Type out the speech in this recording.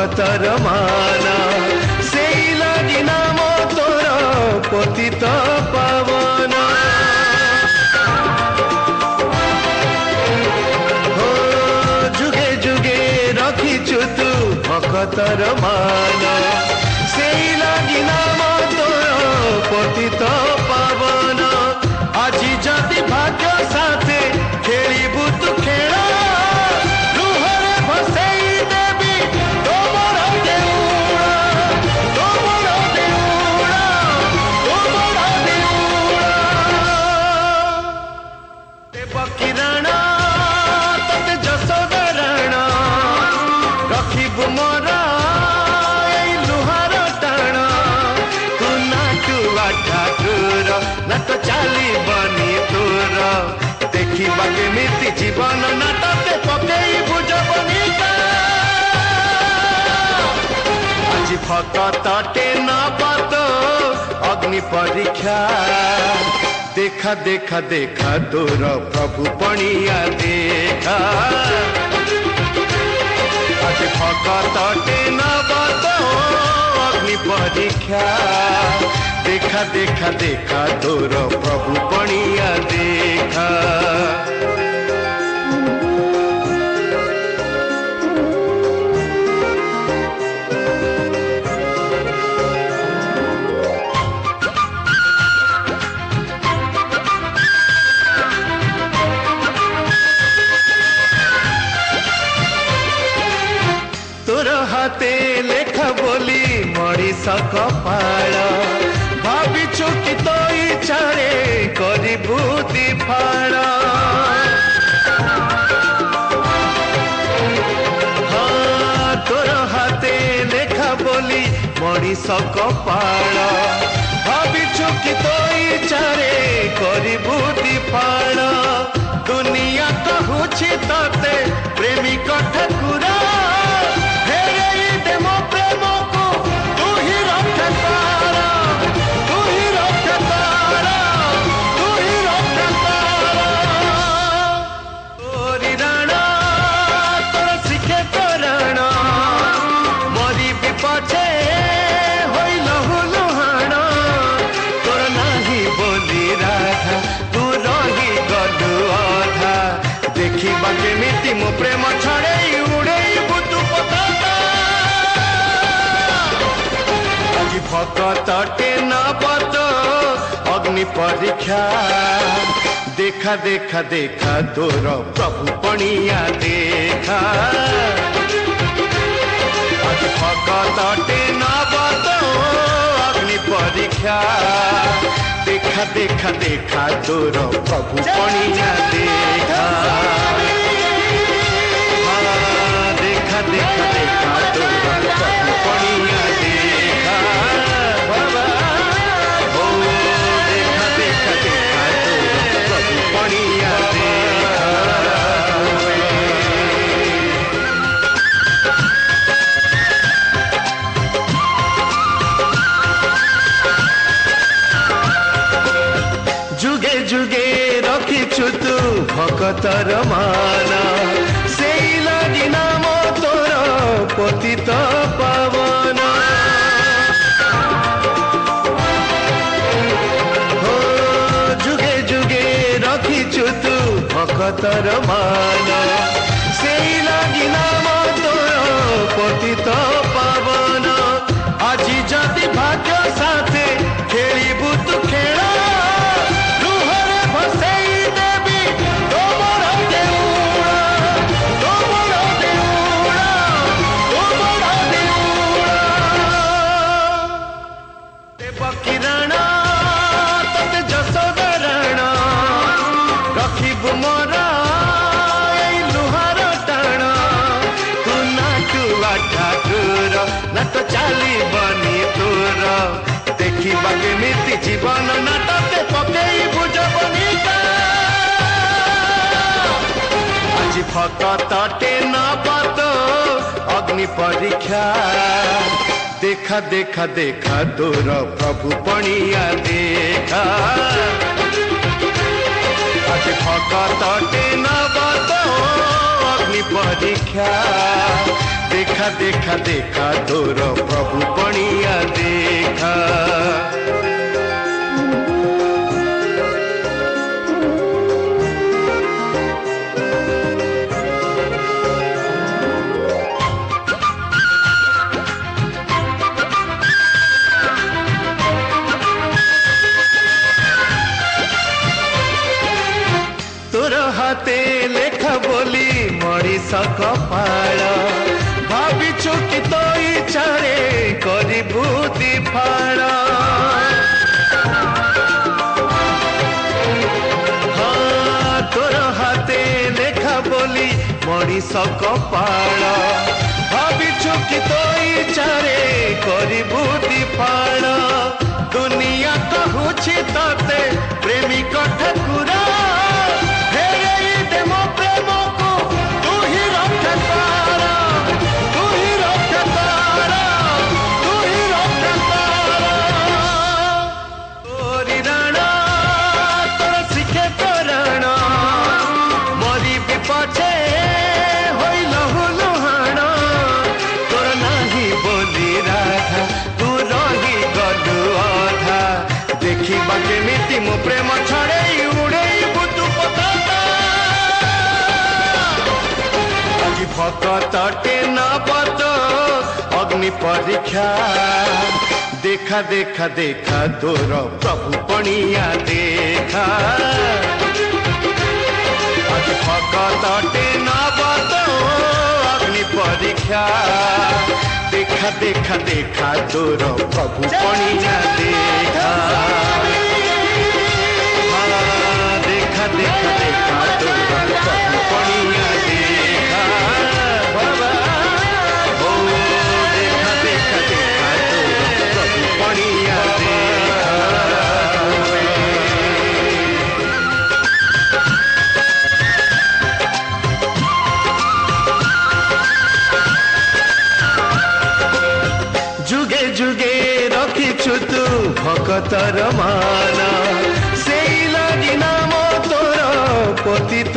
भगतर माना से लगी नाम तोर पतित पावन हो जुगे जुगे रखिचु तू भगतर माना से लगी नाम तोर पतित पावन आज जदि भाग्य साथे खेलिबु तू खेल लुहरे भसई देवी तोमर देउड़ा तोमर देउड़ा तोमर देउड़ा देवकी राणा तते जसोदा राणा रखिबु मोरा एई लुहार टाणा तू नाटुआ ठाकुर ना तो चाली बनी तोर देखिबा केमिति जीवन नाटके पकेई बुझबनी आज भगतटे न पत अग्नि परीक्षा देखा देखा देखा तोर प्रभु पणिया देखा आज भगतटे न पत अग्नि परीक्षा देखा देखा देखा तोर प्रभु पणिया देखा तोर हाथे लेखा बोली मणिष कपाल भाविछु कि तो इच्छारे करिबु दिफाळ हाँ तोर हाथे लेखा बोली मणिष कपाल भाविछु कि तो इच्छारे करिबु दिफाळ दुनिया कहूछि तते प्रेमिक ठाकुर केमिति मो प्रेम छड़े उड़े बुतु पताका आज भगतटे न पत अग्नि परीक्षा देखा देखा देखा तोर प्रभु पणिया देखा आज भगतटे न पत अग्नि परीक्षा देखा देखा देखा तोर प्रभु पणिया देखा देखा देखा देखा तोर प्रभु पणिया देखा ओ देखा देखा देखा तोर प्रभु पणिया देखा जुगे जुगे रखिछु तू भगतर माना से लगी नाम तोर पतित पावन हो जुगे जुगे रखिछु तू भगतर माना से लगी नाम तोर पतित पावन आज जदि भाग्य साथे खेलिबु तू खेल मोरा एई लुहार टाणा तू नाटुआ ठाकुर ना तो चाली बनी तोर देखिबा केमिति जीवन नाटके पकेई बुझबनी आज भगतटे न पत अग्नि परीक्षा देखा देखा देखा तोर प्रभु पणिया देखा आज भगतटे न पत अग्नि परीक्षा देखा देखा देखा तोर प्रभु पणिया देखा तोर हाथे लेखा बोली मणिष कपाल भाविछु कि तो इच्छारे करिबु दिफाळ हाँ तोर हाथे लेखा बोली मणिष कपाल भाविछु कि तो इच्छारे करिबु दिफाळ दुनिया कहूछि तते प्रेमिक ठाकुरा केमिति मो प्रेम छड़े उड़े बुतु पता आज भक्तटे नबत अग्नि परीक्षा देखा देखा देखा तोर प्रभु पणिया देखा आज भक्तटे नबत अग्नि परीक्षा देखा देखा देखा तोर प्रभु पणिया देखा देखा देखा देखा तोर प्रभु पणिया देखा ओ देखा देखा देखा तोर प्रभु पणिया देखा जुगे जुगे रखिछु तू भक्तर मान से लगी नाम तोर पतित